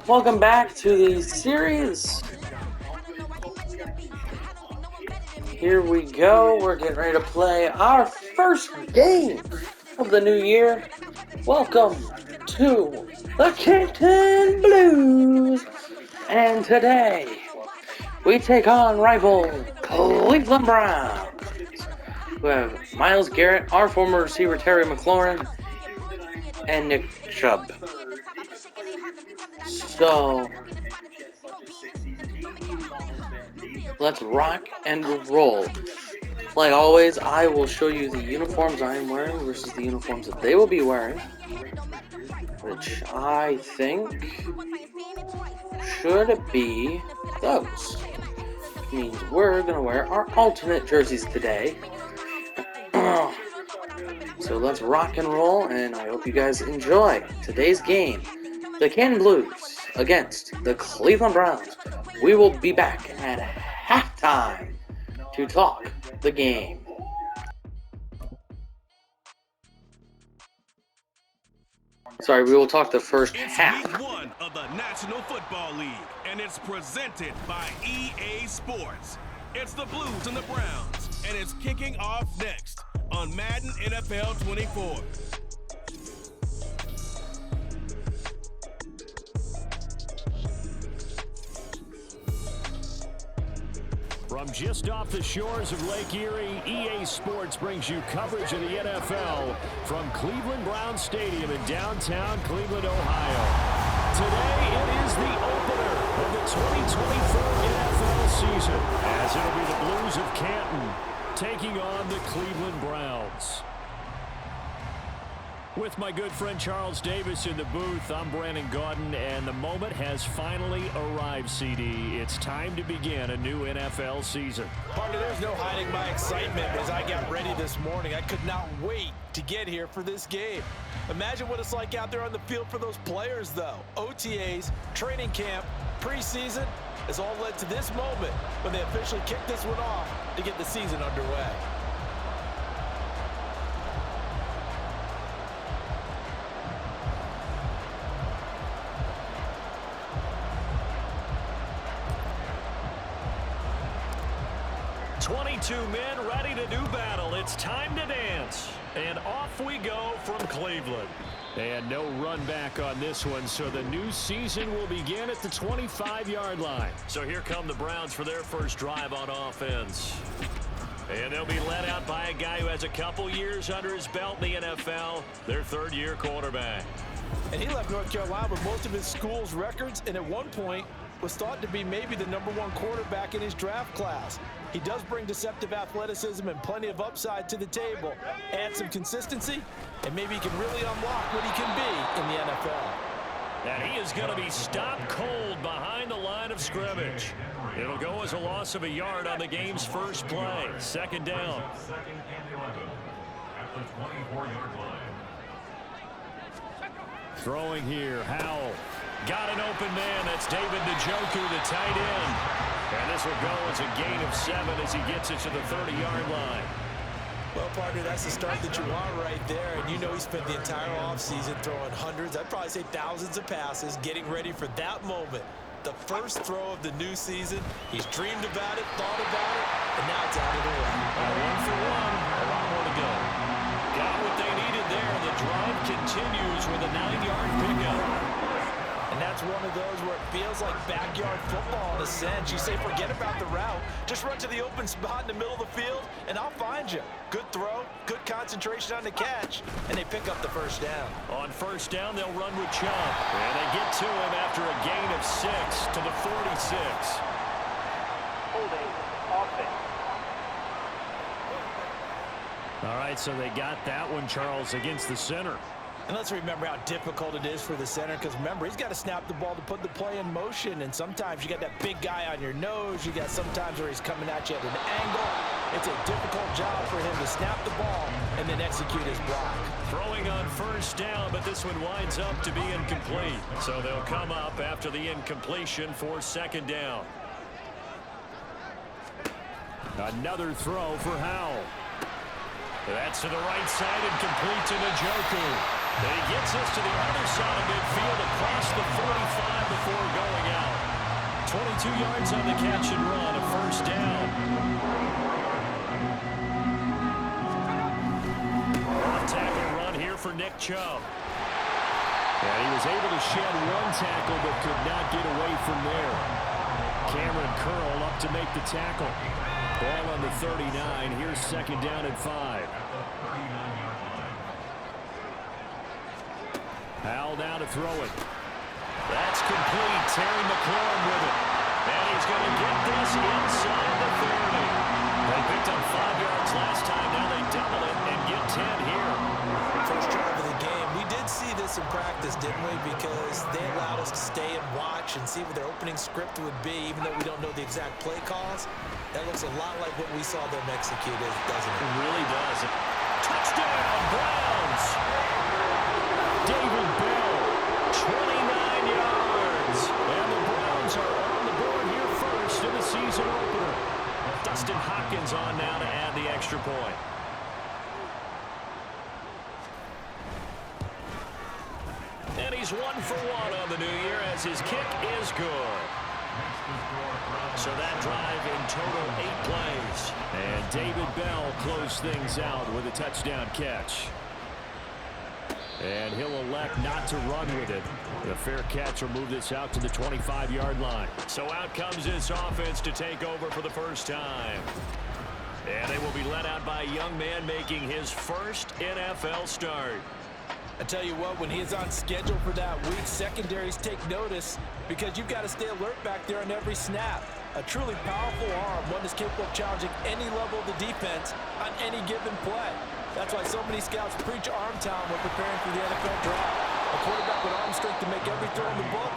Welcome back to the series. Here we go. We're getting ready to play our first game of the new year. Welcome to the Canton Blues. And today, we take on rival Cleveland Browns. We have Myles Garrett, our former receiver Terry McLaurin, and Nick Chubb. So, let's rock and roll. Like always, I will show you the uniforms I am wearing versus the uniforms that they will be wearing, which I think should be those. Which means we're going to wear our alternate jerseys today. So let's rock and roll, and I hope you guys enjoy today's game. The Canton Blues against the Cleveland Browns. We will be back at halftime to talk the game. Sorry, we will talk the first half. It's week 1 of the National Football League, and it's presented by EA Sports. It's the Blues and the Browns, and it's kicking off next on Madden NFL 24. From just off the shores of Lake Erie, EA Sports brings you coverage of the NFL from Cleveland Browns Stadium in downtown Cleveland, Ohio. Today, it is the opener of the 2024 NFL season, as it'll be the Blues of Canton taking on the Cleveland Browns. With my good friend Charles Davis in the booth, I'm Brandon Gaudin, and the moment has finally arrived, CD. It's time to begin a new NFL season. Partner, there's no hiding my excitement as I got ready this morning. I could not wait to get here for this game. Imagine what it's like out there on the field for those players, though. OTAs, training camp, preseason has all led to this moment when they officially kick this one off to get the season underway. Two men ready to do battle. It's time to dance. And off we go from Cleveland. And no run back on this one, so the new season will begin at the 25-yard line. So here come the Browns for their first drive on offense. And they'll be led out by a guy who has a couple years under his belt in the NFL, their third-year quarterback. And he left North Carolina with most of his school's records, and at one point was thought to be maybe the #1 quarterback in his draft class. He does bring deceptive athleticism and plenty of upside to the table. Add some consistency, and maybe he can really unlock what he can be in the NFL. And he is going to be stopped cold behind the line of scrimmage. It'll go as a loss of a yard on the game's first play. Second down. Throwing here, Howell. Got an open man. That's David Njoku, the tight end. And this will go as a gain of 7 as he gets it to the 30-yard line. Well, partner, that's the start that you want right there. And you know he spent the entire offseason throwing hundreds, I'd probably say thousands of passes, getting ready for that moment. The first throw of the new season. He's dreamed about it, thought about it, and now it's out of the way. 1 for 1. A lot more to go. Got what they needed there. The drive continues with a 9-yard pickup. And that's one of those where it feels like backyard football in a sense. You say, forget about the route. Just run to the open spot in the middle of the field, and I'll find you. Good throw, good concentration on the catch, and they pick up the first down. On first down, they'll run with Chubb. And they get to him after a gain of 6 to the 46. Holding offense. All right, so they got that one, Charles, against the center. And let's remember how difficult it is for the center, because remember, he's got to snap the ball to put the play in motion, and sometimes you got that big guy on your nose. You got sometimes where he's coming at you at an angle. It's a difficult job for him to snap the ball and then execute his block. Throwing on first down, but this one winds up to be incomplete. So they'll come up after the incompletion for second down. Another throw for Howell. That's to the right side and complete to Njoku. And he gets us to the other side of midfield across the 45 before 22 yards on the catch and run, a first down. Off-tackle run here for Nick Chubb. And he was able to shed one tackle but could not get away from there. Cameron Curl up to make the tackle. Ball on the 39. Here's second down and 5. Howell now to throw it. That's complete. Terry McLaurin with it. And he's going to get this inside the 30. They picked up 5 yards last time. Now they double it and get 10 here. First drive of the game. We did see this in practice, didn't we? Because they allowed us to stay and watch and see what their opening script would be, even though we don't know the exact play calls. That looks a lot like what we saw them execute, doesn't it? It really does. Touchdown, Browns! David Bell, 29 yards. And the Browns are on the board here first in the season opener. Dustin Hopkins on now to add the extra point. And he's 1 for 1 on the new year as his kick is good. So that drive in total 8 plays. And David Bell closed things out with a touchdown catch. And he'll elect not to run with it. The fair catch will move this out to the 25-yard line. So out comes this offense to take over for the first time. And they will be led out by a young man making his first NFL start. I tell you what, when he is on schedule for that week, secondaries take notice because you've got to stay alert back there on every snap. A truly powerful arm, one that's capable of challenging any level of the defense on any given play. That's why so many scouts preach arm talent when preparing for the NFL draft. A quarterback with arm strength to make every throw in the book,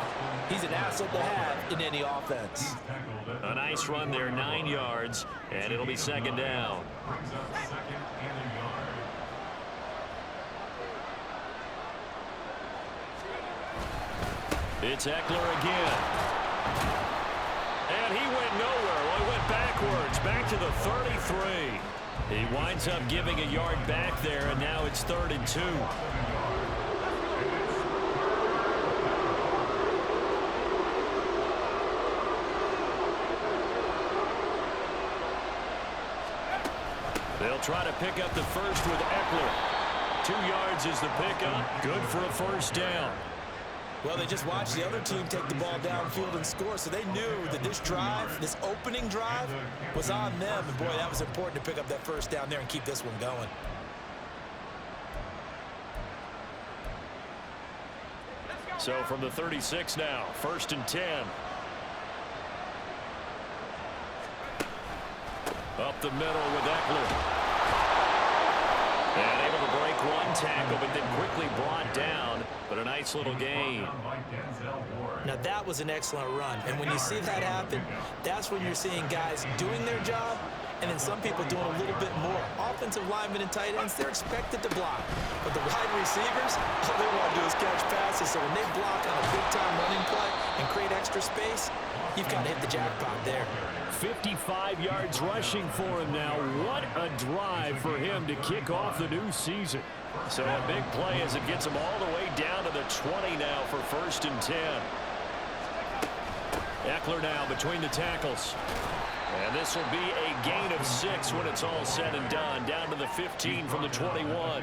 he's an asset to have in any offense. A nice run there, 9 yards, and it'll be second down. It's Eckler again. And he went nowhere. Well, he went backwards, back to the 33. He winds up giving a yard back there, and now it's 3rd and 2. They'll try to pick up the first with Eckler. 2 yards is the pickup. Good for a first down. Well, they just watched the other team take the ball downfield and score, so they knew that this drive, this opening drive, was on them. And, boy, that was important to pick up that first down there and keep this one going. So from the 36 now, 1st and 10. Up the middle with Eckler. And able to break one tackle, but then quickly brought down. But a nice little gain. Now that was an excellent run. And when you see that happen, that's when you're seeing guys doing their job and then some people doing a little bit more. Offensive linemen and tight ends, they're expected to block. But the wide receivers, all they want to do is catch passes. So when they block on a big-time running play and create extra space, you've got to hit the jackpot there. 55 yards rushing for him now. What a drive for him to kick off the new season. So a big play as it gets him all the way down to the 20 now for 1st and 10. Eckler now between the tackles. And this will be a gain of 6 when it's all said and done. Down to the 15 from the 21.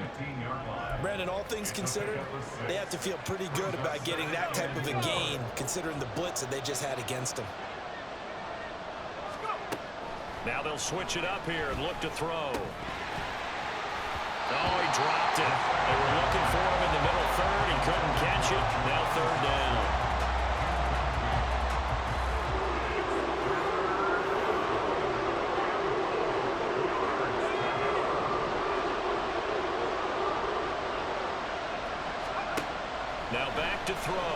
Brandon, all things considered, they have to feel pretty good about getting that type of a gain considering the blitz that they just had against them. Now they'll switch it up here and look to throw. Oh, he dropped it. They were looking for him in the middle 3rd. He couldn't catch it. Now 3rd down. Now back to throw.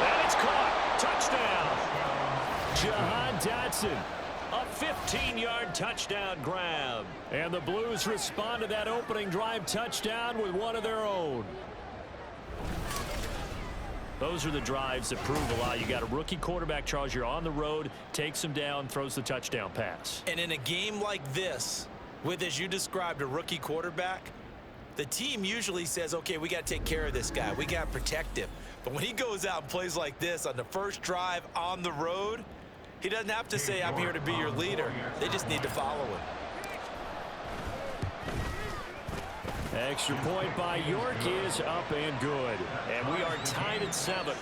And it's caught. Touchdown. Jahan Dotson. A 15-yard touchdown grab. And the Blues respond to that opening drive touchdown with one of their own. Those are the drives that prove a lot. You got a rookie quarterback, Charles. You're on the road, takes him down, throws the touchdown pass. And in a game like this, with, as you described, a rookie quarterback, The team usually says, okay, we got to take care of this guy. We got to protect him. But when he goes out and plays like this on the first drive on the road, he doesn't have to say, I'm here to be your leader. They just need to follow him. Extra point by York is up and good. And we are tied at 7.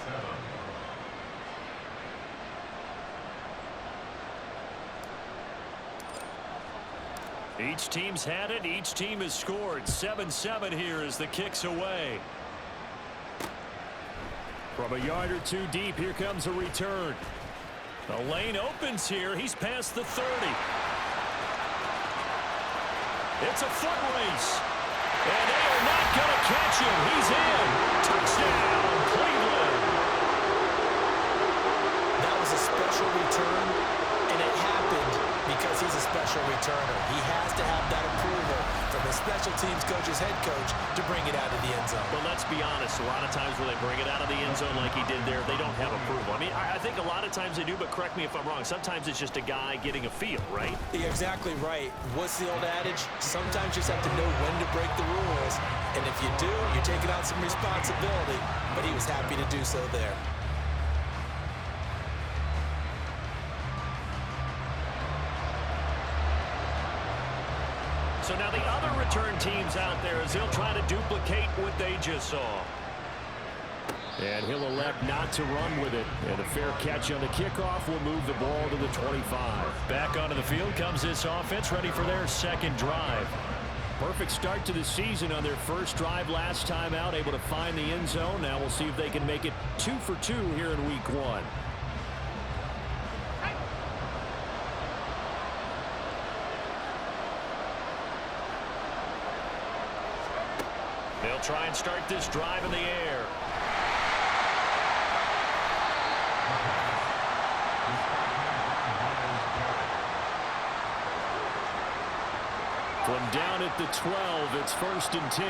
Each team's had it. Each team has scored. 7-7 here as the kick's away. From a yard or two deep, here comes a return. The lane opens here. He's past the 30. It's a foot race. And they are not going to catch him. He's in. Touchdown, Cleveland. That was a special return, and it happened because he's a special returner. He has to have that approval from the special teams coach's head coach to bring it out of the end zone. But let's be honest, a lot of times when they bring it out of the end zone like he did there, they don't have approval. I mean, I think a lot of times they do, but correct me if I'm wrong. Sometimes it's just a guy getting a feel, right? You're exactly right. What's the old adage? Sometimes you just have to know when to break the rules. And if you do, you're taking on some responsibility. But he was happy to do so there. So now the other return teams out there as they'll try to duplicate what they just saw. And he'll elect not to run with it. And a fair catch on the kickoff will move the ball to the 25. Back onto the field comes this offense, ready for their second drive. Perfect start to the season on their first drive last time out, able to find the end zone. Now we'll see if they can make it 2 for 2 here in week 1. They'll try and start this drive in the air. From down at the 12, it's 1st and 10.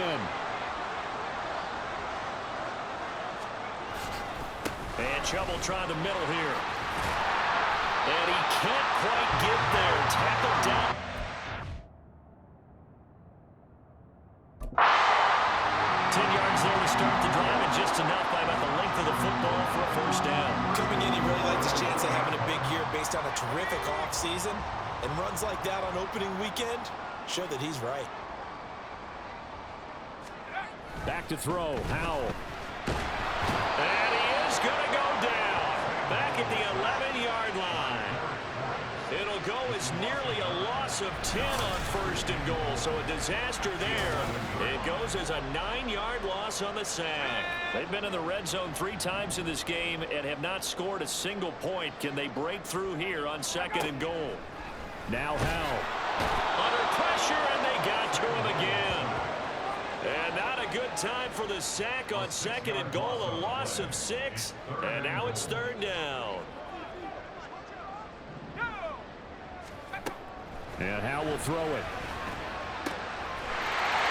And trouble trying the middle here. And he can't quite get there. Tackled down. Start the drive and just enough by about the length of the football for a first down. Coming in, he really likes his chance of having a big year based on a terrific offseason. And runs like that on opening weekend show that he's right. Back to throw, Howell. And he is going to go down. Back at the 11-yard line. It'll go as nearly a loss of 10 on 1st and goal. So a disaster there. It goes as a 9-yard loss on the sack. They've been in the red zone 3 times in this game and have not scored a single point. Can they break through here on 2nd and goal? Now Howell. Under pressure, and they got to him again. And not a good time for the sack on 2nd and goal. A loss of 6. And now it's 3rd down. And Howell will throw it.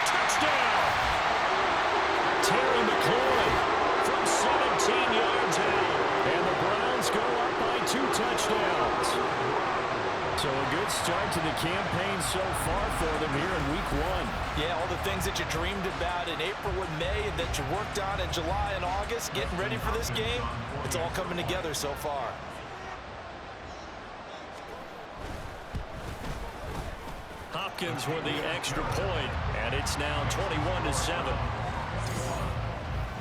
Touchdown! Terry McLaurin from 17 yards out. And the Browns go up by 2 touchdowns. So a good start to the campaign so far for them here in week 1. Yeah, all the things that you dreamed about in April and May and that you worked on in July and August, getting ready for this game, it's all coming together so far. Hopkins with the extra point, and it's now 21-7.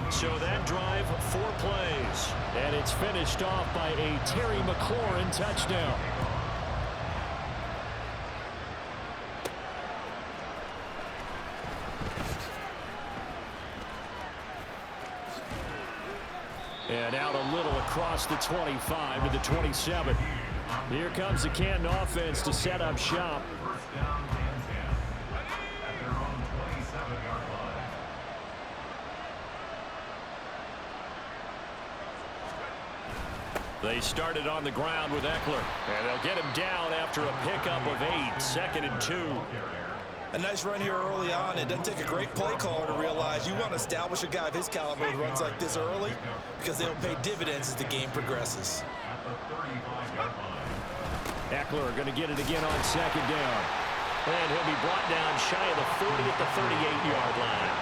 So that drive, 4 plays, and it's finished off by a Terry McLaurin touchdown. And out a little across the 25 to the 27. Here comes the Canton offense to set up shop. They started on the ground with Eckler, and they'll get him down after a pickup of 8, 2nd and 2. A nice run here early on. It doesn't take a great play caller to realize you want to establish a guy of his caliber who runs like this early because they'll pay dividends as the game progresses. Eckler going to get it again on 2nd down. And he'll be brought down shy of the 40 at the 38-yard line.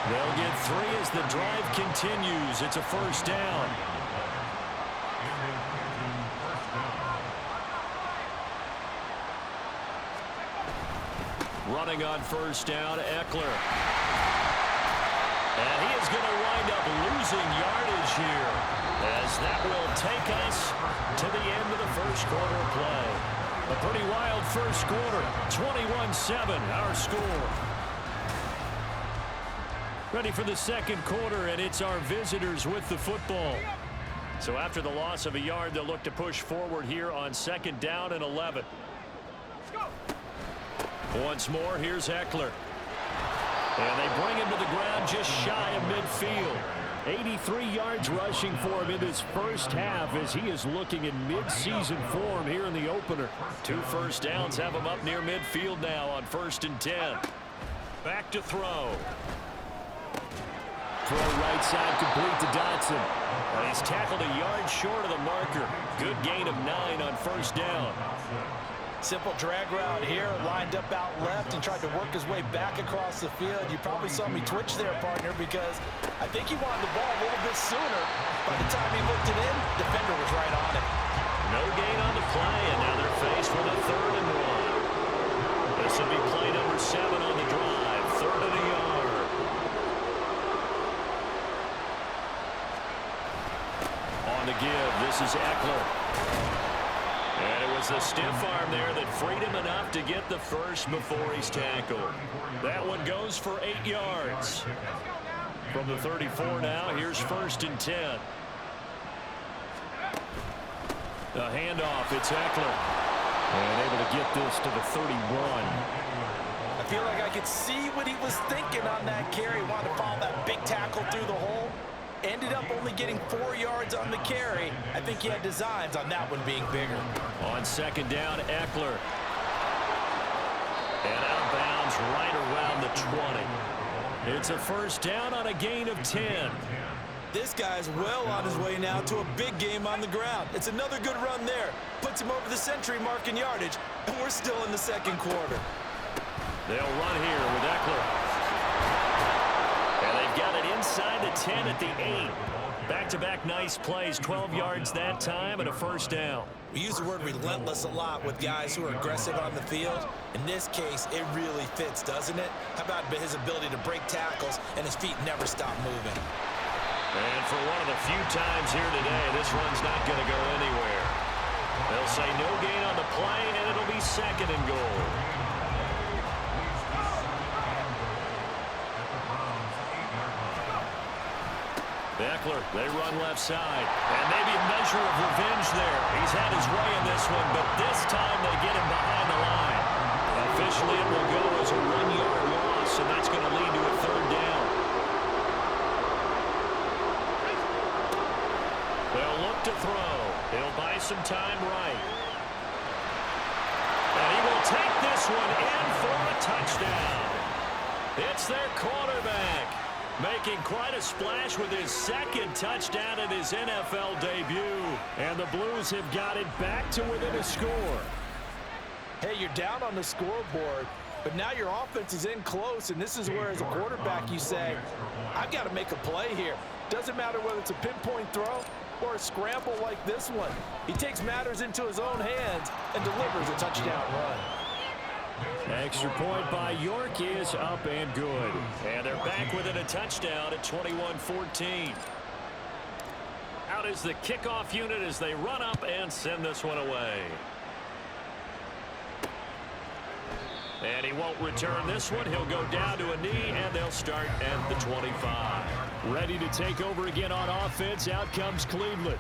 They'll get 3 as the drive continues. It's a first down. Running on first down, Eckler. And he is going to wind up losing yardage here, as that will take us to the end of the first quarter of play. A pretty wild first quarter, 21-7 our score. Ready for the second quarter, and it's our visitors with the football. So after the loss of a yard, they'll look to push forward here on second down and 11. Once more, here's Eckler. And they bring him to the ground just shy of midfield. 83 yards rushing for him in this first half as he is looking in mid-season form here in the opener. 2 first downs have him up near midfield now on 1st and 10. Back to throw. Throw right side complete to Dotson. And he's tackled a yard short of the marker. Good gain of 9 on first down. Simple drag route here, lined up out left and tried to work his way back across the field. You probably saw me twitch there, partner, because I think he wanted the ball a little bit sooner. By the time he looked it in, defender was right on it. No gain on the play, and now they're faced with a 3rd and 1. This will be play number 7 on the drive, 3rd and a yard. On the give, this is Eckler. And it was the stiff arm there that freed him enough to get the first before he's tackled. That one goes for 8 yards. From the 34 now, here's 1st and 10. The handoff, it's Eckler. And able to get this to the 31. I feel like I could see what he was thinking on that carry. Wanted to follow that big tackle through the hole. Ended up only getting 4 yards on the carry. I think he had designs on that one being bigger. On second down, Eckler. And out of bounds right around the 20. It's a first down on a gain of 10. This guy's well on his way now to a big game on the ground. It's another good run there. Puts him over the century mark in yardage, and we're still in the second quarter. They'll run here with Eckler. And they've got it inside the 10 at the 8. Back-to-back nice plays, 12 yards that time and a first down. We use the word relentless a lot with guys who are aggressive on the field. In this case, it really fits, doesn't it? How about his ability to break tackles and his feet never stop moving? And for one of the few times here today, this run's not going to go anywhere. They'll say no gain on the play, and it'll be 2nd and goal. Eckler, they run left side. And maybe a measure of revenge there. He's had his way in this one, but this time they get him behind the line. Officially, it will go as a 1-yard loss, and that's going to lead to a 3rd down. They'll look to throw. He'll buy some time right. And he will take this one in for a touchdown. It's their quarterback, making quite a splash with his 2nd touchdown in his NFL debut. And the Blues have got it back to within a score. Hey, you're down on the scoreboard, but now your offense is in close, and this is where, as a quarterback, you say, I've got to make a play here. Doesn't matter whether it's a pinpoint throw or a scramble like this one. He takes matters into his own hands and delivers a touchdown run. Extra point by York is up and good. And they're back within a touchdown at 21-14. Out is the kickoff unit as they run up and send this one away. And he won't return this one. He'll go down to a knee, and they'll start at the 25. Ready to take over again on offense. Out comes Cleveland.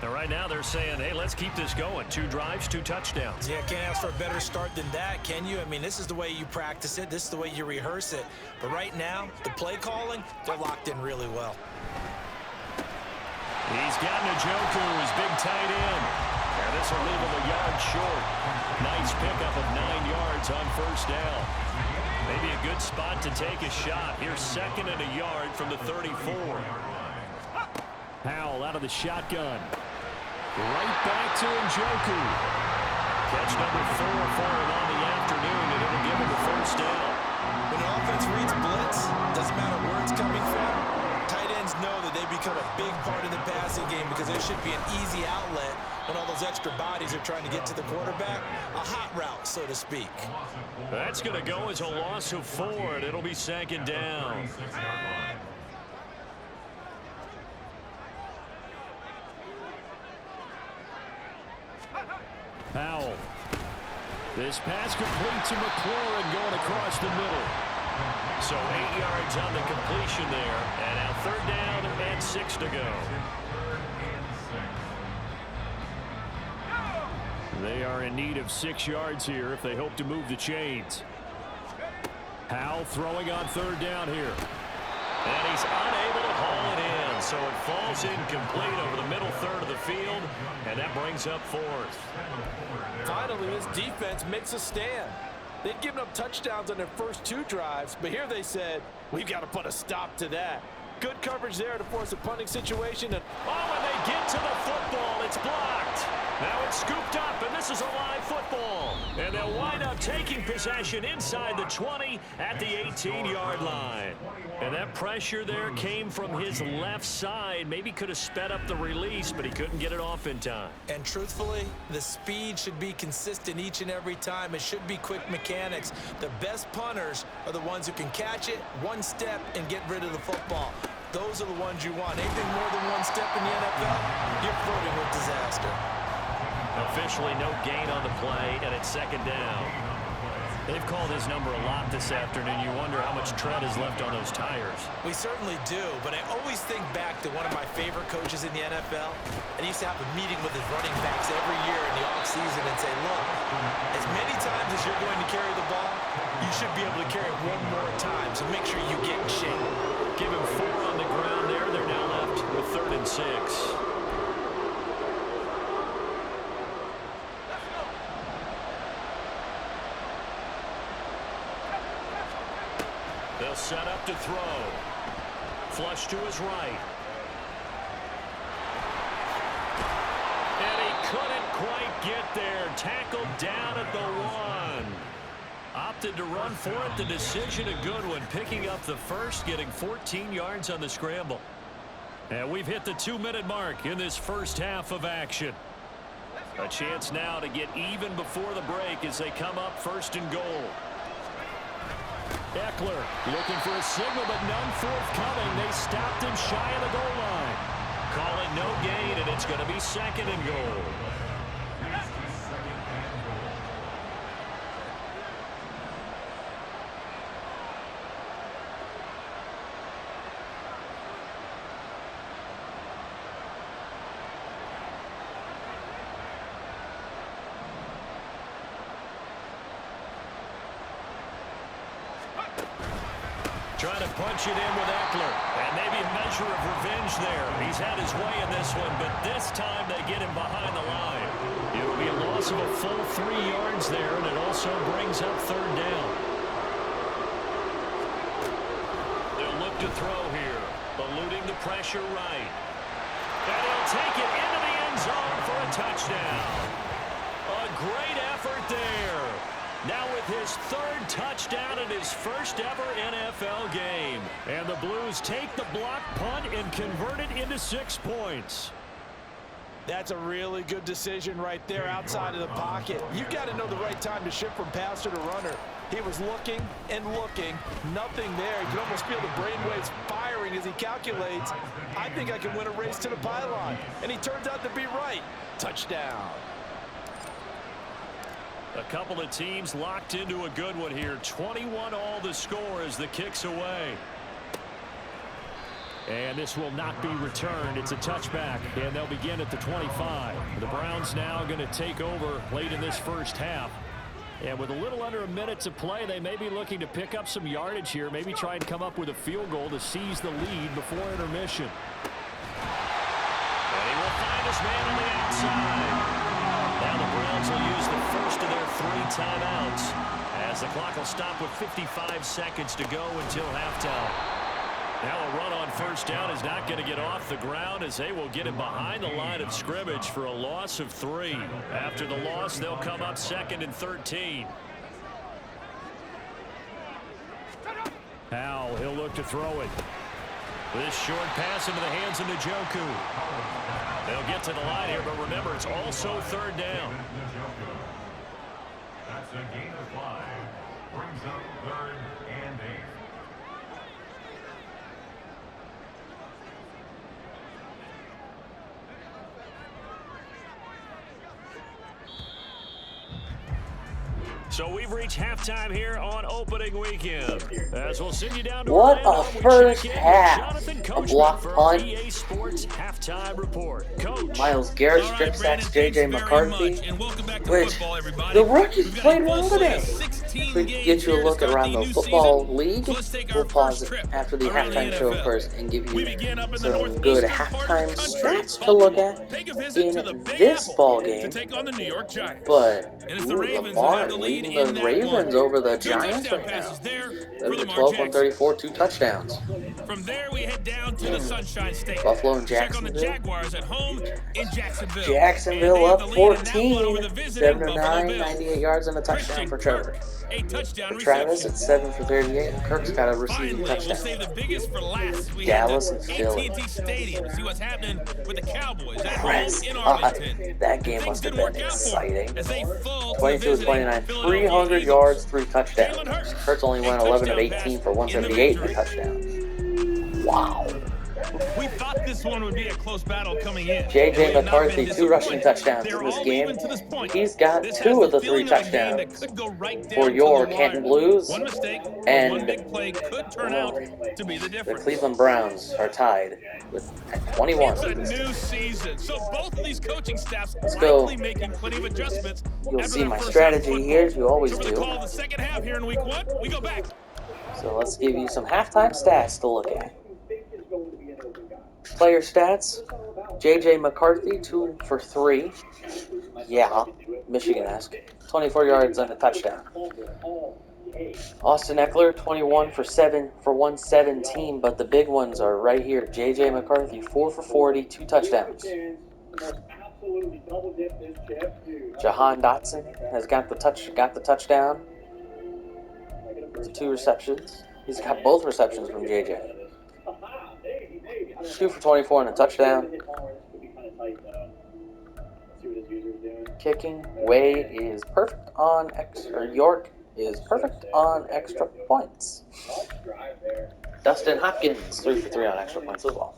And right now they're saying, hey, let's keep this going. 2 drives, 2 touchdowns. Yeah, can't ask for a better start than that, can you? I mean, this is the way you practice it. This is the way you rehearse it. But right now, the play calling, they're locked in really well. He's got Njoku, his big tight end. And this will leave him a yard short. Nice pickup of 9 yards on first down. Maybe a good spot to take a shot. Here's 2nd and a yard from the 34. Howell out of the shotgun. Right back to Njoku. Catch number 4 for him on the afternoon. first down. When an offense reads blitz, doesn't matter where it's coming from, tight ends know that they become a big part of the passing game because there should be an easy outlet when all those extra bodies are trying to get to the quarterback. A hot route, so to speak. That's going to go as a loss of 4, and it'll be second down. Powell. This pass complete to McLaurin going across the middle. So 8 yards on the completion there. And now third down and 6 to go. They are in need of 6 yards here if they hope to move the chains. Powell throwing on third down here. And he's unable to haul it in. So it falls incomplete over the middle third of the field. And that brings up 4th. Finally, this defense makes a stand. They'd given up touchdowns on their first 2 drives, but here they said, we've got to put a stop to that. Good coverage there to force a punting situation. And when they get to the football, it's blocked. Now it's scooped up, and this is a live football. And they'll wind up taking possession inside the 20 at the 18-yard line. And that pressure there came from his left side. Maybe could have sped up the release, but he couldn't get it off in time. And truthfully, the speed should be consistent each and every time. It should be quick mechanics. The best punters are the ones who can catch it, one step, and get rid of the football. Those are the ones you want. Anything more than one step in the NFL, you're flirting with disaster. Officially no gain on the play, and it's second down. They've called his number a lot this afternoon. You wonder how much tread is left on those tires. We certainly do, but I always think back to one of my favorite coaches in the NFL, and he used to have a meeting with his running backs every year in the offseason and say, look, as many times as you're going to carry the ball, you should be able to carry it one more time, so make sure you get in shape. Give him 4 on the ground there. They're now left with 3rd and 6. They'll set up to throw. Flush to his right. And he couldn't quite get there. Tackled down at the 1. Opted to run for it. The decision a good one. Picking up the first, getting 14 yards on the scramble. And we've hit the 2-minute mark in this first half of action. A chance now to get even before the break as they come up 1st and goal. Eckler looking for a signal, but none forthcoming. They stopped him shy of the goal line. Call it no gain, and it's going to be 2nd and goal. Trying to punch it in with Eckler. And maybe a measure of revenge there. He's had his way in this one, but this time they get him behind the line. It'll be a loss of a full 3 yards there, and it also brings up 3rd down. They'll look to throw here, eluding the pressure right. And he'll take it into the end zone for a touchdown. A great effort there. Now with his 3rd touchdown in his first ever NFL game. And the Blues take the block punt and convert it into 6 points. That's a really good decision right there outside of the pocket. You've got to know the right time to shift from passer to runner. He was looking and looking. Nothing there. You can almost feel the brainwaves firing as he calculates, I think I can win a race to the pylon. And he turns out to be right. Touchdown. A couple of teams locked into a good one here. 21 all the score as the kick's away. And this will not be returned. It's a touchback, and they'll begin at the 25. The Browns now going to take over late in this first half. And with a little under a minute to play, they may be looking to pick up some yardage here, maybe try and come up with a field goal to seize the lead before intermission. And he will find his man on the outside. Now the Browns will use the first of their 3 timeouts as the clock will stop with 55 seconds to go until halftime. Now a run on first down is not going to get off the ground as they will get him behind the line of scrimmage for a loss of 3. After the loss, they'll come up 2nd and 13. Now he'll look to throw it. This short pass into the hands of Njoku. They'll get to the line here, but remember, it's also third down. That's a gain of 5. Brings up 3rd and 8. So we've reached halftime here on opening weekend. As we'll send you down to What Orlando, a we'll first check in with half. Jonathan A Coachman block for punt. EA Sports halftime report. Coach. Miles Garrett All strip right, sacks Brandon, J.J. thanks very McCarthy, much, and welcome back to which football, everybody. the rookies We've got played a full well slate today. of 16 We games get you a here to look start around the the new football season. league. So let's take We'll our pause first trip after the around the halftime show NFL. first and give We you begin up in the some good northeastern part of halftime the country, stats to look Baltimore. at Take a visit to the in Bay this Apple ball to game. take on the New York Giants. But And it's the Ravens that Lamar have the lead leading in the that Ravens one. over the 2 Giants touchdown right now. passes there Those for are Lamar 12 Jackson. on 34, 2 touchdowns. From there, we head down to the Sunshine State. Buffalo and Check on the Jacksonville. Jaguars at home in Jacksonville. And Jacksonville they have up the lead in that one over 14, the visiting 7 to Buffalo 9, Bills. 98 yards and a touchdown Christian for Trevor. Kirk, a touchdown For Travis, reception. it's 7 for 38, and Kirk's got a receiving Finally, we'll touchdown. save the biggest for last. We Dallas head and to Philly. AT&T Stadium to see what's happening with the Cowboys at home Press in God. Arlington. That game Things must have didn't been work out for them exciting. as they fall to the 22 of visiting 29, Philadelphia 300 Eagles. yards, 3 touchdowns. Jalen Hurts, Hurts only went a 11 of touchdown 18 pass for in the 178 and a victory. touchdown. Wow. We thought this one would be a close battle coming in. J.J. and we have not McCarthy, been 2 rushing disappointed. touchdowns They're in this all game. even to this point. He's got This 2 has of the 3 feeling of a game that touchdowns could go right for down your to the Canton wire. Blues. One mistake or And one big play could turn out to be the the difference. Cleveland Browns are tied at 21. It's a new season, so both of these coaching staffs Let's go. likely making plenty of adjustments. You'll after see their my first strategy half of here, as football. you always So for the do. call of the second half here in week 1, we go back. So let's give you some halftime stats to look at. Player stats, J.J. McCarthy, 2 for 3. Yeah, Michigan-esque. 24 yards and a touchdown. Austin Eckler, 21 for 7 for 117, but the big ones are right here. J.J. McCarthy, 4 for 40, 2 touchdowns. Jahan Dotson has got the touchdown. 2 receptions. He's got both receptions from J.J. 2 for 24 and a touchdown. Kicking, Wade is perfect on York is perfect on extra points. Dustin Hopkins, 3 for 3 on extra points as well.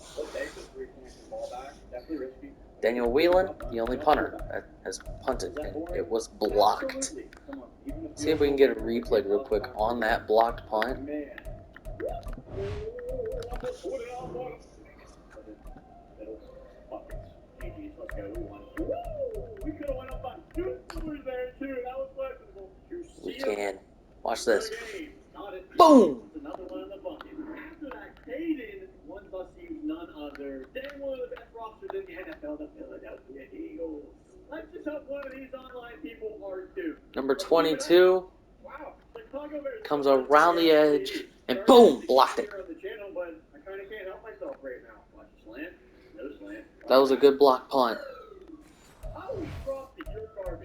Daniel Whelan, the only punter that has punted, and it was blocked. See if we can get a replay real quick on that blocked punt. We can. Watch this. Boom! Number 22 comes around the edge and boom, blocked it. That was a good block punt.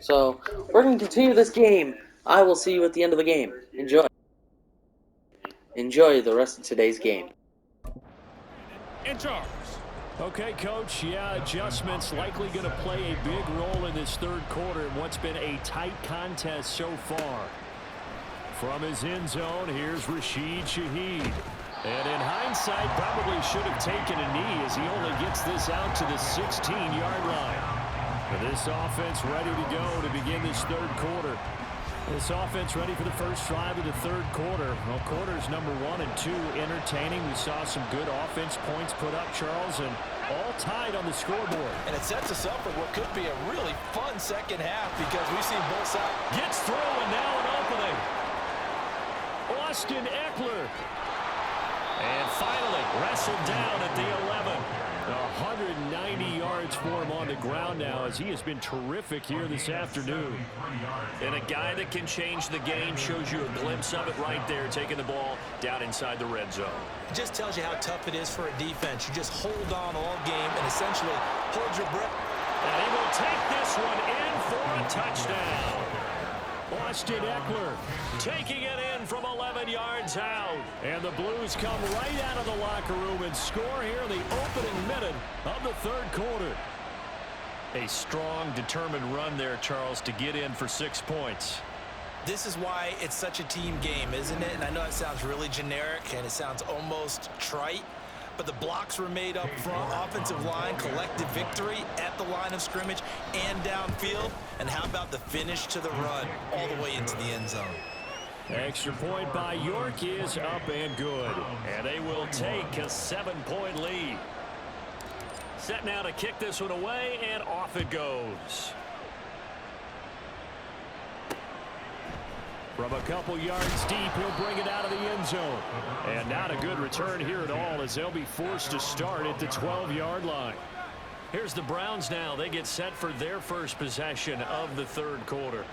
So, we're going to continue this game. I will see you at the end of the game. Enjoy. Enjoy the rest of today's game. And Charles. Okay, Coach, adjustments likely going to play a big role in this third quarter in what's been a tight contest so far. From his end zone, here's Rashid Shaheed. And in hindsight, probably should have taken a knee as he only gets this out to the 16-yard line. And this offense ready to go to begin this third quarter. This offense ready for the first drive of the third quarter. Well, quarters number 1 and 2 entertaining. We saw some good offense points put up, Charles, and all tied on the scoreboard. And it sets us up for what could be a really fun second half because we've seen both sides. Gets through and now an opening. Austin Eckler. And finally wrestled down at the 11. 190 yards for him on the ground now as he has been terrific here this afternoon. And a guy that can change the game shows you a glimpse of it right there, taking the ball down inside the red zone. It just tells you how tough it is for a defense. You just hold on all game and essentially hold your breath. And he will take this one in for a touchdown. Austin Eckler taking it in from 11 yards out. And the Blues come right out of the locker room and score here in the opening minute of the third quarter. A strong, determined run there, Charles, to get in for 6 points. This is why it's such a team game, isn't it? And I know it sounds really generic and it sounds almost trite, but the blocks were made up front, offensive line, collective victory at the line of scrimmage and downfield. And how about the finish to the run all the way into the end zone? Extra point by York is up and good. And they will take a 7-point lead. Set now to kick this one away, and off it goes. From a couple yards deep, he'll bring it out of the end zone. And not a good return here at all, as they'll be forced to start at the 12-yard line. Here's the Browns now. They get set for their first possession of the third quarter.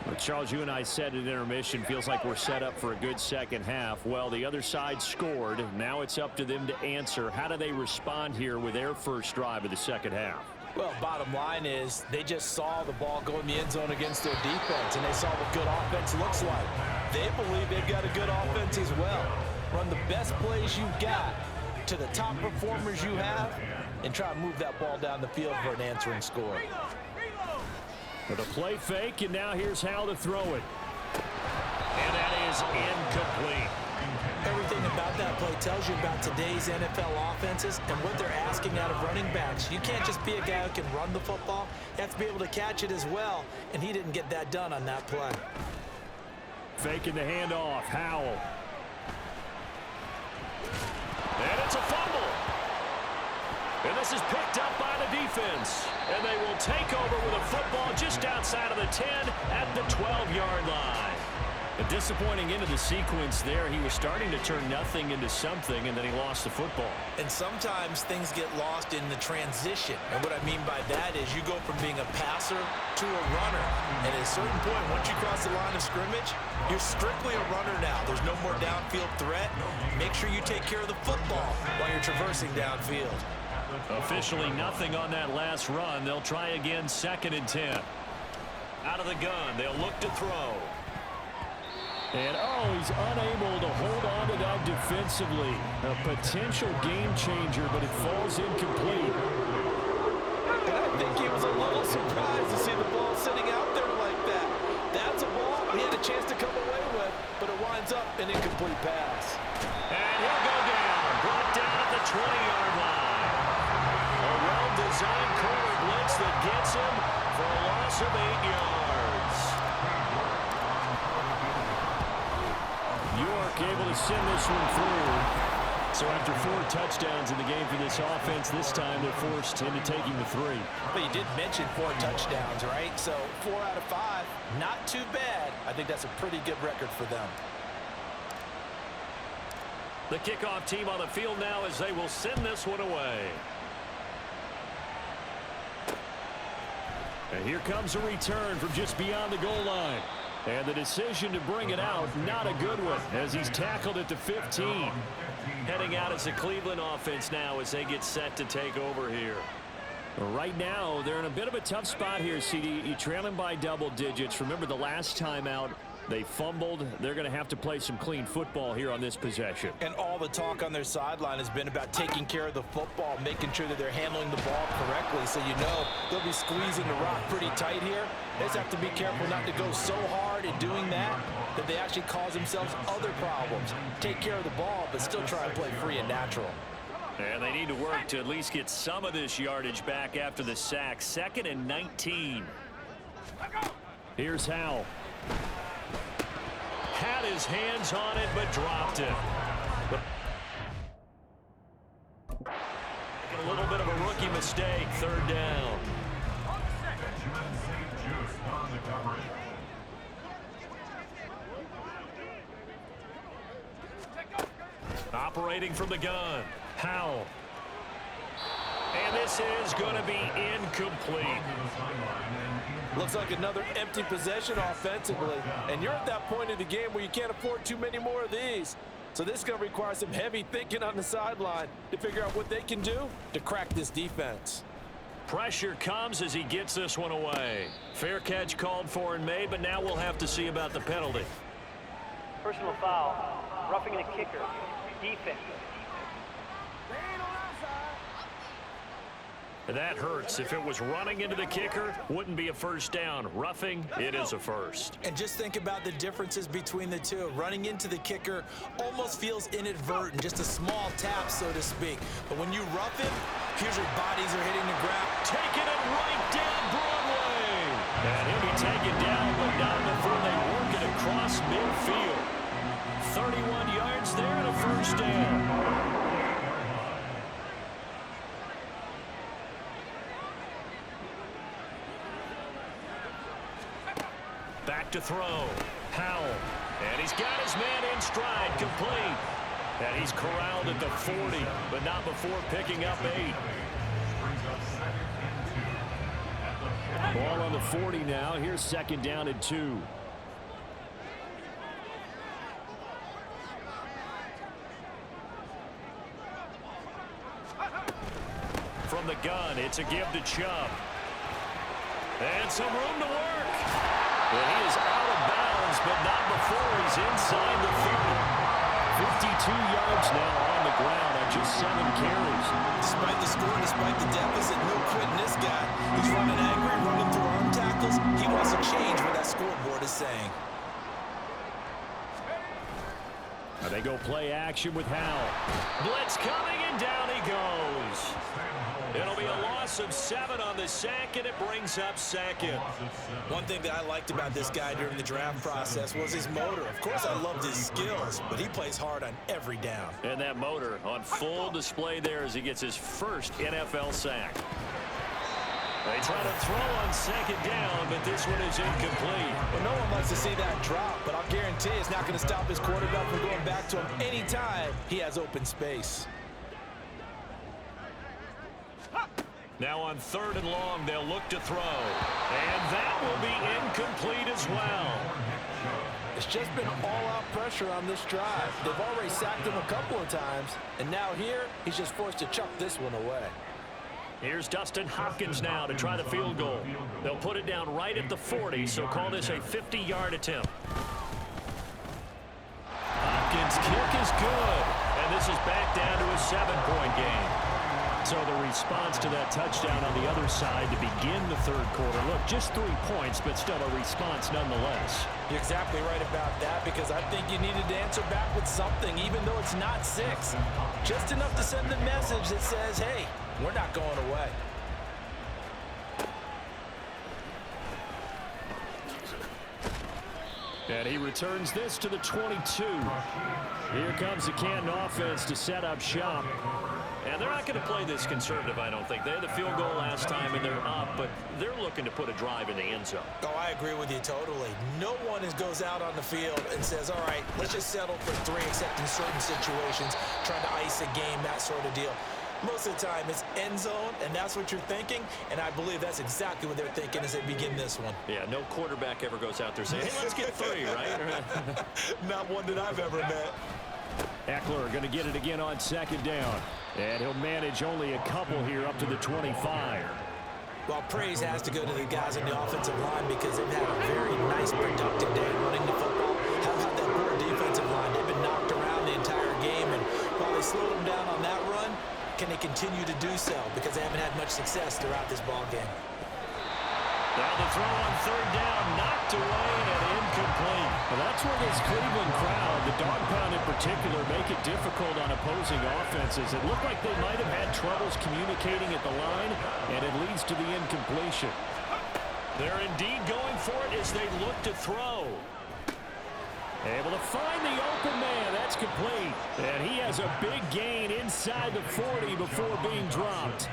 Well, Charles, you and I said at intermission, feels like we're set up for a good second half. Well, the other side scored. Now it's up to them to answer. How do they respond here with their first drive of the second half? Well, bottom line is they just saw the ball go in the end zone against their defense, and they saw what good offense looks like. They believe they've got a good offense as well. Run the best plays you've got to the top performers you have, and try to move that ball down the field for an answering score. With a play fake, and now here's how to throw it. And that is incomplete. Everything about that play tells you about today's NFL offenses and what they're asking out of running backs. You can't just be a guy who can run the football. You have to be able to catch it as well, and he didn't get that done on that play. Faking the handoff, Howell. And it's a fumble. And this is picked up by the defense. And they will take over with a football just outside of the 10 at the 12-yard line. A disappointing end of the sequence there. He was starting to turn nothing into something, and then he lost the football. And sometimes things get lost in the transition. And what I mean by that is you go from being a passer to a runner. And at a certain point, once you cross the line of scrimmage, you're strictly a runner now. There's no more downfield threat. Make sure you take care of the football while you're traversing downfield. Officially nothing on that last run. They'll try again, 2nd and 10. Out of the gun, they'll look to throw. And, he's unable to hold on to that defensively. A potential game changer, but it falls incomplete. And I think he was a little surprised to see the ball sitting out there like that. That's a ball he had a chance to come away with, but it winds up an incomplete pass. And he'll go down. Brought down at the 20-yard line. A well-designed corner blitz that gets him for a loss of 8 yards. York able to send this one through. So after 4 touchdowns in the game for this offense, this time they're forced into taking the 3. But you did mention 4 touchdowns, right? So 4 out of 5, not too bad. I think that's a pretty good record for them. The kickoff team on the field now as they will send this one away. And here comes a return from just beyond the goal line. And the decision to bring it out, not a good one, as he's tackled at the 15. Heading out as the Cleveland offense now as they get set to take over here. Right now, they're in a bit of a tough spot here, CD. You're trailing by double digits. Remember the last time out, they fumbled. They're going to have to play some clean football here on this possession. And all the talk on their sideline has been about taking care of the football, making sure that they're handling the ball correctly. So you know they'll be squeezing the rock pretty tight here. They just have to be careful not to go so hard in doing that they actually cause themselves other problems. Take care of the ball, but still try and play free and natural. And they need to work to at least get some of this yardage back after the sack. 2nd and 19. Here's Howell. Had his hands on it, but dropped it. A little bit of a rookie mistake, 3rd down. Operating from the gun, Howell. And this is going to be incomplete. Looks like another empty possession offensively. And you're at that point in the game where you can't afford too many more of these. So this is going to require some heavy thinking on the sideline to figure out what they can do to crack this defense. Pressure comes as he gets this one away. Fair catch called for and made, but now we'll have to see about the penalty. Personal foul, roughing the kicker, defense. That hurts. If it was running into the kicker, wouldn't be a first down. Roughing, it is a first. And just think about the differences between the two. Running into the kicker almost feels inadvertent, just a small tap, so to speak. But when you rough him, here's your bodies are hitting the ground. Taking it right down Broadway. And he'll be taken down, but not before they work it across midfield. 31 yards there and a first down. Back to throw. Howell. And he's got his man in stride, complete. And he's corralled at the 40, but not before picking up 8. Ball on the 40 now. Here's second down and 2. From the gun, it's a give to Chubb. And some room to work. Well, he is out of bounds, but not before he's inside the 50. 52 yards now on the ground on just 7 carries. Despite the score, despite the deficit, no quitting this guy. He's running angry, running through arm tackles. He wants to change what that scoreboard is saying. Now they go play action with Howell. Blitz coming, and down he goes. It'll be a loss of 7 on the sack, and it brings up second. One thing that I liked about this guy during the draft process was his motor. Of course, I loved his skills, but he plays hard on every down. And that motor on full display there as he gets his first NFL sack. They try to throw on second down, but this one is incomplete. Well, no one likes to see that drop, but I'll guarantee it's not going to stop his quarterback from going back to him anytime he has open space. Now on 3rd and long, they'll look to throw. And that will be incomplete as well. It's just been all-out pressure on this drive. They've already sacked him a couple of times, and now here, he's just forced to chuck this one away. Here's Dustin Hopkins now to try the field goal. They'll put it down right at the 40, so call this a 50-yard attempt. Hopkins' kick is good, and this is back down to a 7-point game. So the response to that touchdown on the other side to begin the 3rd quarter. Look, just 3 points, but still a response nonetheless. You're exactly right about that, because I think you needed to answer back with something, even though it's not 6. Just enough to send the message that says, hey, we're not going away. And he returns this to the 22. Here comes the Canton offense to set up shop. And they're not going to play this conservative, I don't think. They had the field goal last time, and they're up, but they're looking to put a drive in the end zone. Oh, I agree with you totally. No one goes out on the field and says, all right, let's just settle for 3, except in certain situations, trying to ice a game, that sort of deal. Most of the time, it's end zone, and that's what you're thinking, and I believe that's exactly what they're thinking as they begin this one. Yeah, no quarterback ever goes out there saying, hey, let's get 3, right? Not one that I've ever met. Eckler going to get it again on second down. And he'll manage only a couple here up to the 25. Well, praise has to go to the guys on the offensive line because they've had a very nice, productive day running the football. How about that poor defensive line? They've been knocked around the entire game, and while they slowed them down on that run, can they continue to do so? Because they haven't had much success throughout this ball game. Now the throw on 3rd down, knocked away and incomplete. Well, that's where this Cleveland crowd, the dog pound in particular, make it difficult on opposing offenses. It looked like they might have had troubles communicating at the line, and it leads to the incompletion. They're indeed going for it as they look to throw. Able to find the open man. That's complete. And he has a big gain inside the 40 before being dropped.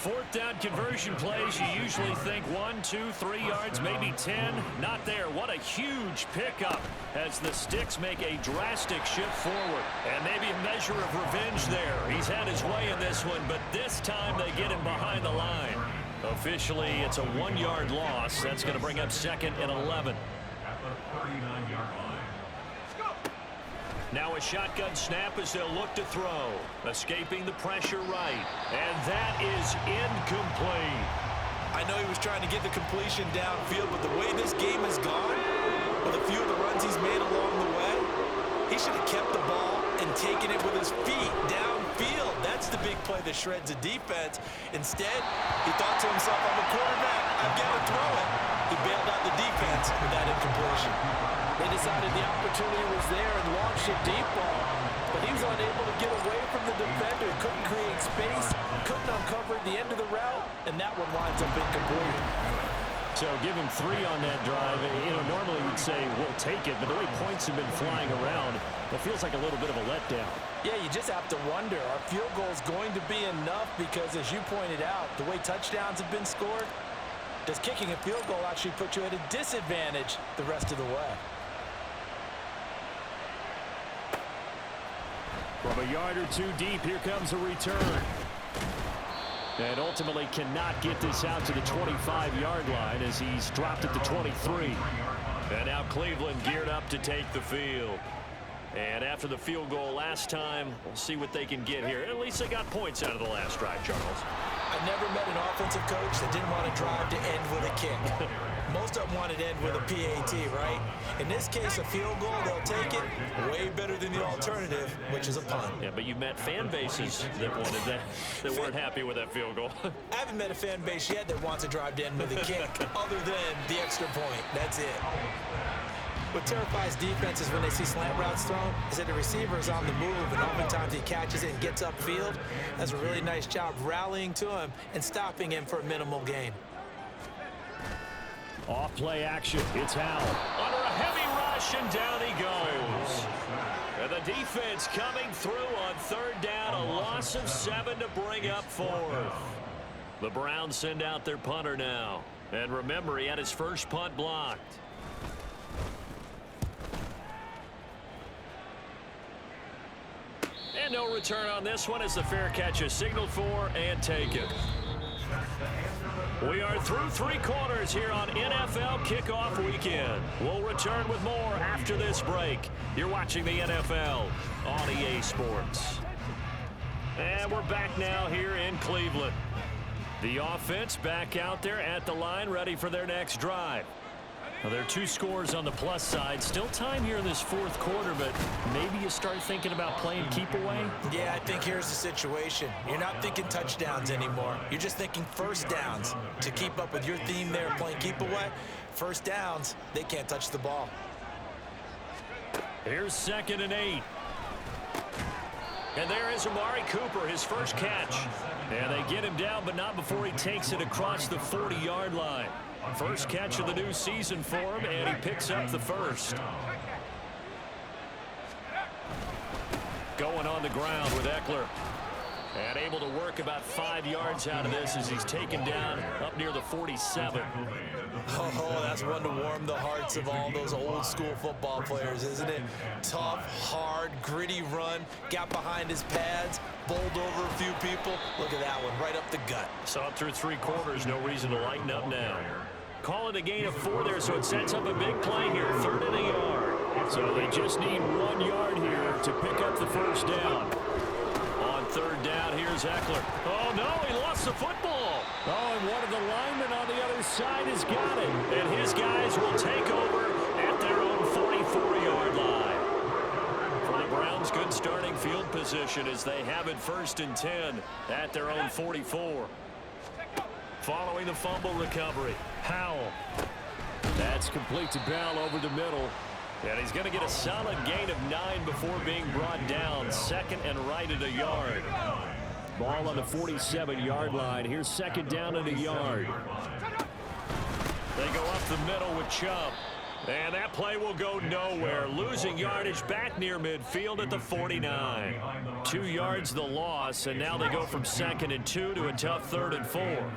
4th down conversion plays, you usually think 1, 2, 3 yards, maybe 10. Not there. What a huge pickup as the Sticks make a drastic shift forward. And maybe a measure of revenge there. He's had his way in this one, but this time they get him behind the line. Officially, it's a 1-yard loss. That's going to bring up 2nd and 11. At the 39-yard line. Now a shotgun snap as they'll look to throw. Escaping the pressure right. And that is incomplete. I know he was trying to get the completion downfield, but the way this game has gone, with a few of the runs he's made along the way, he should have kept the ball and taken it with his feet downfield. That's the big play that shreds the defense. Instead, he thought to himself, I'm a quarterback, I've got to throw it. He bailed out the defense with that incompletion. They decided the opportunity was there and launched a deep ball, but he was unable to get away from the defender, couldn't create space, couldn't uncover the end of the route, and that one winds up incomplete. So give him 3 on that drive. Normally we'd say we'll take it, but the way points have been flying around, it feels like a little bit of a letdown. Yeah, you just have to wonder, are field goals going to be enough? Because as you pointed out, the way touchdowns have been scored, does kicking a field goal actually put you at a disadvantage the rest of the way? From a yard or 2 deep, here comes a return. And ultimately cannot get this out to the 25-yard line as he's dropped at the 23. And now Cleveland geared up to take the field. And after the field goal last time, we'll see what they can get here. At least they got points out of the last drive, Charles. I never met an offensive coach that didn't want to drive to end with a kick. Most of them wanted to end with a PAT, right? In this case, a field goal, they'll take it. Way better than the alternative, which is a punt. Yeah, but you met fan bases that wanted that, that weren't happy with that field goal. I haven't met a fan base yet that wants to drive to end with a kick, other than the extra point. That's it. What terrifies defenses when they see slant routes thrown is that the receiver is on the move, and oftentimes he catches it and gets upfield. Does a really nice job rallying to him and stopping him for a minimal gain. Off play action. It's Howell. Under a heavy rush, and down he goes. And the defense coming through on 3rd down. A loss of 7 to bring up 4th. The Browns send out their punter now. And remember, he had his first punt blocked. And no return on this one as the fair catch is signaled for and taken. We are through 3 quarters here on NFL Kickoff Weekend. We'll return with more after this break. You're watching the NFL on EA Sports. And we're back now here in Cleveland. The offense back out there at the line, ready for their next drive. Well, there are 2 scores on the plus side. Still time here in this 4th quarter, but maybe you start thinking about playing keep away? Yeah, I think here's the situation. You're not thinking touchdowns anymore. You're just thinking first downs. To keep up with your theme there, playing keep away, first downs, they can't touch the ball. Here's 2nd and 8. And there is Amari Cooper, his first catch. And they get him down, but not before he takes it across the 40-yard line. First catch of the new season for him, and he picks up the first. Going on the ground with Eckler. And able to work about 5 yards out of this as he's taken down up near the 47. Oh, that's one to warm the hearts of all those old school football players, isn't it? Tough, hard, gritty run, got behind his pads, bowled over a few people. Look at that one, right up the gut. Saw it through 3 quarters, no reason to lighten up now. Call it a gain of 4 there, so it sets up a big play here, 3rd and a yard. So they just need 1 yard here to pick up the first down. On 3rd down, here's Eckler. Oh, no, he lost the football. Oh, and one of the linemen on the other side has got it. And his guys will take over at their own 44-yard line. For the Browns, good starting field position as they have it 1st and 10 at their own 44. Following the fumble recovery, Howell. That's complete to Bell over the middle. And he's going to get a solid gain of 9 before being brought down. 2nd and right at a yard. Ball on the 47-yard line. Here's 2nd down at a yard. They go up the middle with Chubb. And that play will go nowhere. Losing yardage back near midfield at the 49. 2 yards the loss, and now they go from 2nd and 2 to a tough 3rd and 4.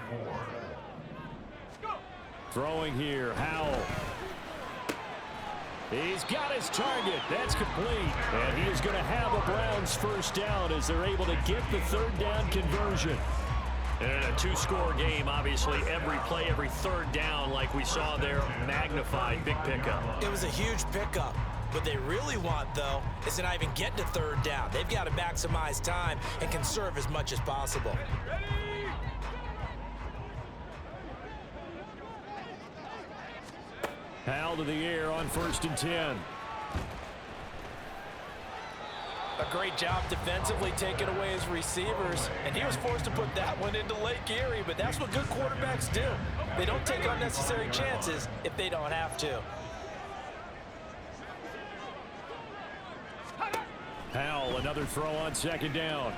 Throwing here, Howell. He's got his target. That's complete. And he is going to have a Browns first down as they're able to get the 3rd down conversion. And a 2-score game, obviously, every play, every 3rd down, like we saw there, magnified, big pickup. It was a huge pickup. What they really want, though, is to not even get to third down. They've got to maximize time and conserve as much as possible. Hal to the air on 1st and 10. A great job defensively taking away his receivers, and he was forced to put that one into Lake Erie, but that's what good quarterbacks do. They don't take unnecessary chances if they don't have to. Hal, another throw on 2nd down.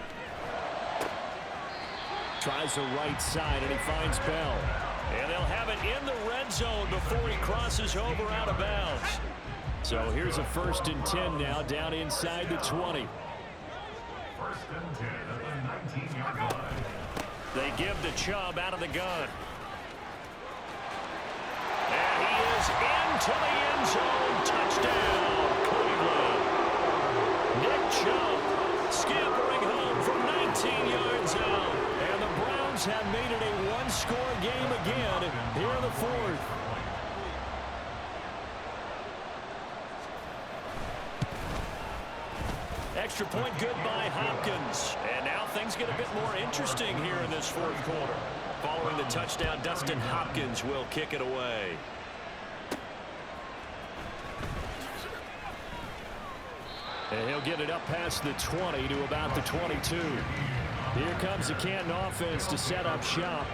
Tries the right side, and he finds Bell. And they'll have it in the red zone before he crosses over out of bounds. So here's a 1st and 10 now, down inside the 20. 1st and 10 at the 19-yard line. They give to Chubb out of the gun. And he is into the end zone. Touchdown, Cleveland. Nick Chubb scampering home from 19 yards out. And the Browns have made it a one-score game again here in the 4th. Extra point good by Hopkins. And now things get a bit more interesting here in this 4th quarter. Following the touchdown, Dustin Hopkins will kick it away. And he'll get it up past the 20 to about the 22. Here comes the Canton offense to set up shop.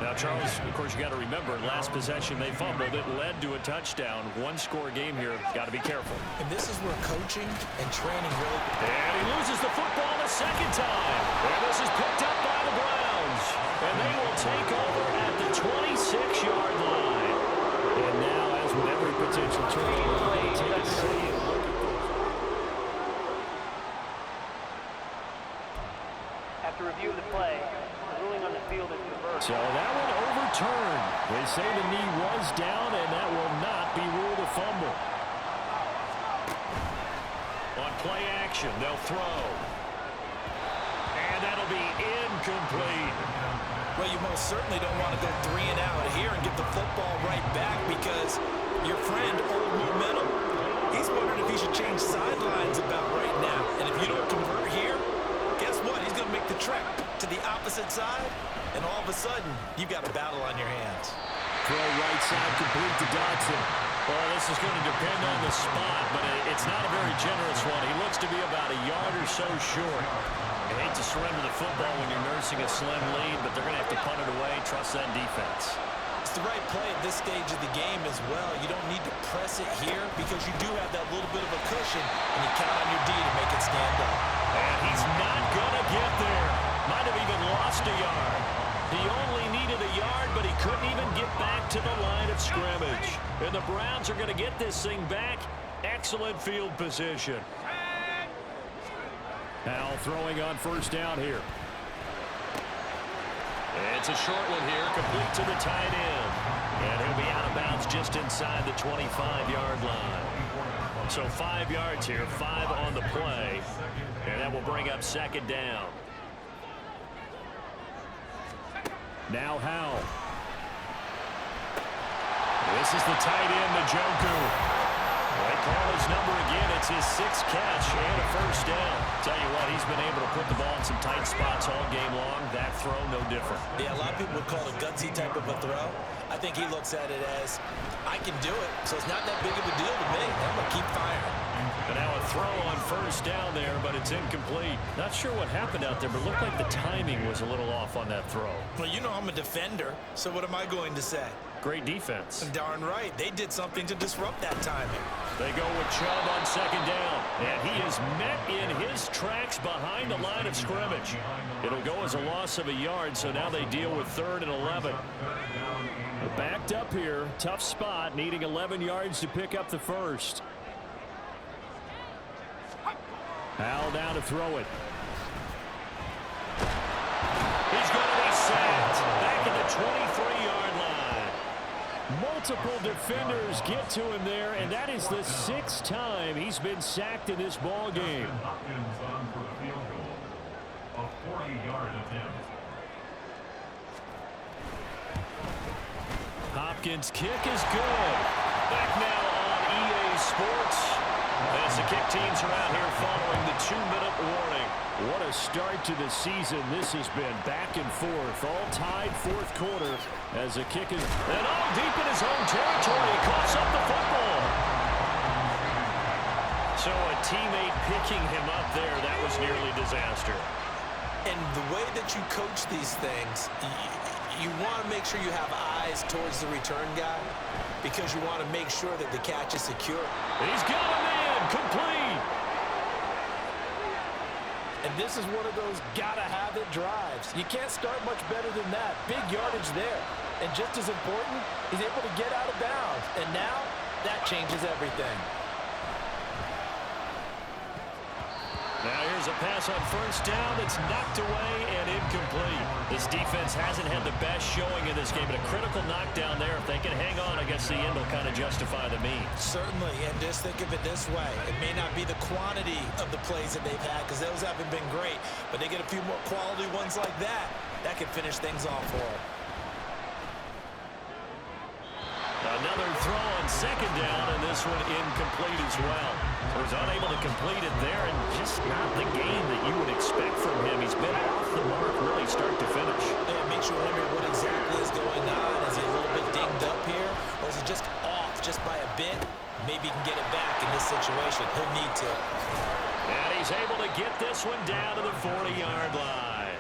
Now, Charles, of course, you got to remember, last possession they fumbled. It led to a touchdown. One-score game here. Got to be careful. And this is where coaching and training really... And he loses the football the 2nd time. And this is picked up by the Browns. And they will take over at the 26-yard line. And now, as with every potential turnover, they take a second look at this. After review of the play, the ruling on the field is reversed. So that one overturned. They say the knee was down, and that will not be ruled a fumble. On play action, they'll throw. And that'll be incomplete. Well, you most certainly don't want to go 3 and out here and get the football right back because your friend, Old Momentum, he's wondering if he should change sidelines about right now. And if you don't convert here, guess what? He's going to make the trek to the opposite side, and all of a sudden, you've got a battle on your hands. Throw right side complete to Dodson. Well, this is going to depend on the spot, but it's not a very generous one. He looks to be about a yard or so short. You hate to surrender the football when you're nursing a slim lead, but they're going to have to punt it away. Trust that defense. It's the right play at this stage of the game as well. You don't need to press it here because you do have that little bit of a cushion, and you count on your D to make it stand up. And he's not going to get there. Might have even lost a yard. He only needed a yard, but he couldn't even get back to the line of scrimmage. And the Browns are going to get this thing back. Excellent field position. Now throwing on 1st down here. It's a short one here, complete to the tight end. And he'll be out of bounds just inside the 25-yard line. So 5 yards here, 5 on the play. And that will bring up 2nd down. Now Howell. This is the tight end, Njoku. They call his number again. It's his 6th catch and a 1st down. Tell you what, he's been able to put the ball in some tight spots all game long. That throw, no different. Yeah, a lot of people would call it a gutsy type of a throw. I think he looks at it as, I can do it, so it's not that big of a deal to me. I'm going to keep firing. And now a throw on 1st down there, but it's incomplete. Not sure what happened out there, but it looked like the timing was a little off on that throw. Well, you know I'm a defender, so what am I going to say? Great defense. Darn right. They did something to disrupt that timing. They go with Chubb on 2nd down. And he is met in his tracks behind the line of scrimmage. It'll go as a loss of a yard, so now they deal with 3rd and 11. They're backed up here. Tough spot, needing 11 yards to pick up the 1st. Howell down to throw it. He's going to be sacked. Back at the 23-yard line. Multiple defenders get to him there, and that is the 6th time he's been sacked in this ball game. Hopkins on for the field goal. A 40-yard attempt. Hopkins' kick is good. Back now on EA Sports. As the kick teams are out here following the 2-minute warning. What a start to the season this has been. Back and forth, all tied fourth quarter as the kick is... And all deep in his own territory, he coughs up the football. So a teammate picking him up there, that was nearly disaster. And the way that you coach these things, you want to make sure you have eyes towards the return guy because you want to make sure that the catch is secure. He's got him in, complete. And this is one of those gotta-have-it drives. You can't start much better than that. Big yardage there. And just as important, he's able to get out of bounds. And now, that changes everything. Now here's a pass on first down that's knocked away and incomplete. This defense hasn't had the best showing in this game, but a critical knockdown there. If they can hang on, I guess the end will kind of justify the means. Certainly, and just think of it this way. It may not be the quantity of the plays that they've had because those haven't been great, but they get a few more quality ones like that. That can finish things off for them. Another throw on second down, and this one incomplete as well. He was unable to complete it there, and just not the game that you would expect from him. He's been off the mark really start to finish. It makes you wonder what exactly is going on. Is he a little bit dinged up here, or is he just off just by a bit? Maybe he can get it back in this situation. He'll need to. And he's able to get this one down to the 40-yard line.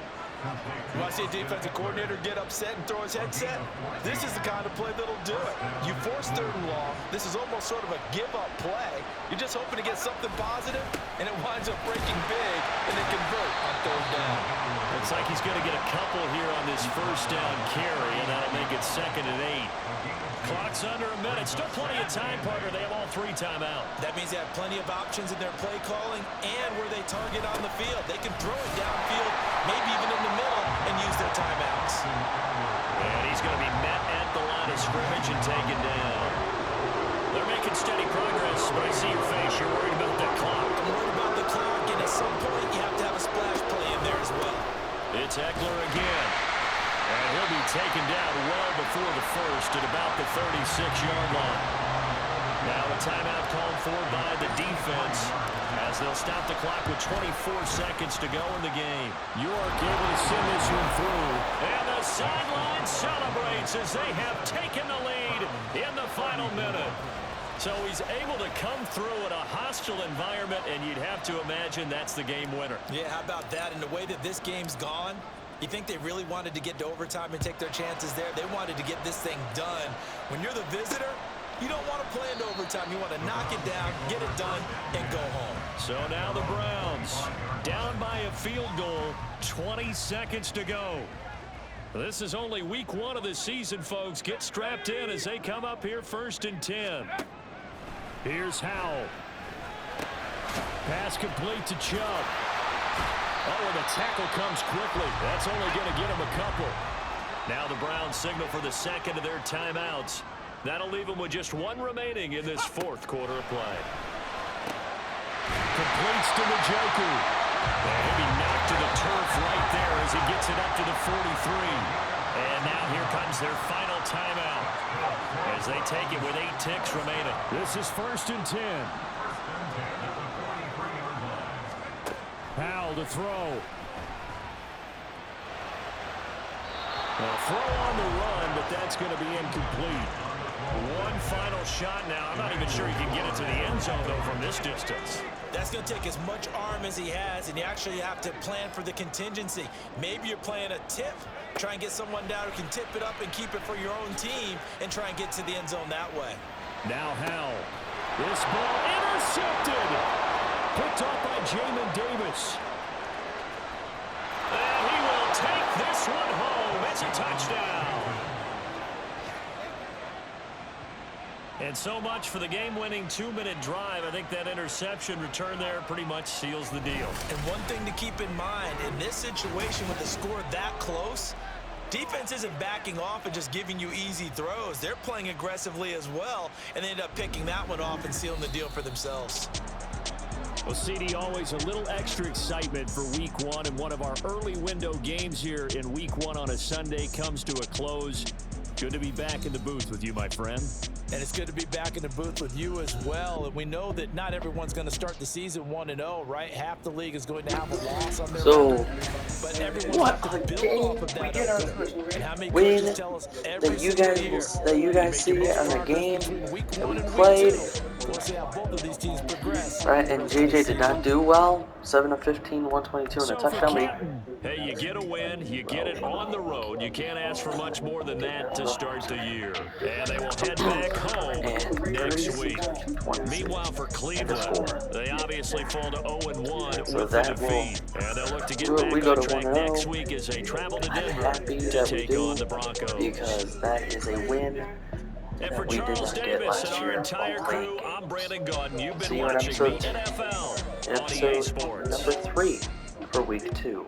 You want to see a defensive coordinator get upset and throw his headset? This is the kind of play that'll do it. You force 3rd and long. This is almost sort of a give-up play. You're just hoping to get something positive, and it winds up breaking big, and they convert on 3rd down. Looks like he's going to get a couple here on this first down carry, and that'll make it 2nd and 8. Clock's under a minute. Still plenty of time, partner. They have all 3 timeouts. That means they have plenty of options in their play calling and where they target on the field. They can throw it downfield, maybe even in the middle, and use their timeouts. And he's going to be met at the line of scrimmage and taken down. They're making steady progress, but I see your face. You're worried about that clock. I'm worried about the clock, and at some point, you have to have a splash play in there as well. It's Eckler again. And he'll be taken down well before the first at about the 36-yard line. Now a timeout called for by the defense as they'll stop the clock with 24 seconds to go in the game. York able to send this one through. And the sideline celebrates as they have taken the lead in the final minute. So he's able to come through in a hostile environment, and you'd have to imagine that's the game winner. Yeah, how about that? And the way that this game's gone, you think they really wanted to get to overtime and take their chances there? They wanted to get this thing done. When you're the visitor, you don't want to play into overtime. You want to knock it down, get it done, and go home. So now the Browns down by a field goal, 20 seconds to go. This is only week 1 of the season, folks. Get strapped in as they come up here 1st and 10. Here's Howell. Pass complete to Chubb. Oh, and the tackle comes quickly. That's only going to get him a couple. Now the Browns signal for the 2nd of their timeouts. That'll leave them with just 1 remaining in this 4th quarter of play. Completes to Njoku. And he'll be knocked to the turf right there as he gets it up to the 43. And now here comes their final timeout as they take it with 8 ticks remaining. This is 1st and 10. Powell to throw. A throw on the run, but that's going to be incomplete. One final shot now. I'm not even sure he can get it to the end zone, though, from this distance. That's going to take as much arm as he has, and you actually have to plan for the contingency. Maybe you're playing a tip. Try and get someone down who can tip it up and keep it for your own team and try and get to the end zone that way. Now Howell. This ball intercepted. Picked off by Jamin Davis. And he will take this one home. It's a touchdown. And so much for the game-winning 2-minute drive. I think that interception return there pretty much seals the deal. And one thing to keep in mind, in this situation with the score that close, defense isn't backing off and just giving you easy throws. They're playing aggressively as well, and they end up picking that one off and sealing the deal for themselves. Well, CD, always a little extra excitement for Week 1, and one of our early window games here in Week 1 on a Sunday comes to a close. Good to be back in the booth with you, my friend. And it's good to be back in the booth with you as well. And we know that not everyone's going to start the season 1-0, right? Half the league is going to have a loss on their record. But everyone's what got a to build game off of we that. get our first And how many win coaches tell us every that you single guys year, see on the game week that 1 we and played. week 2. We'll see how both of these teams progress. Right, and JJ did not do well. 7 of 15, 122 and a So for touchdown. Canton, hey, you get a win, you get it on the road. You can't ask for much more than that to start the year. And they will head back home next week. Meanwhile, for Cleveland, they obviously fall to 0-1 with the defeat. And they'll look to get back on track next week as they travel to Denver to take on the Broncos. Because that is a win. And for we did Charles not get Davis last and our year entire while crew, playing I'm Brandon Gaudin. You've See been you in watching the episode NFL on EA Episode Sports. number 3 for week 2.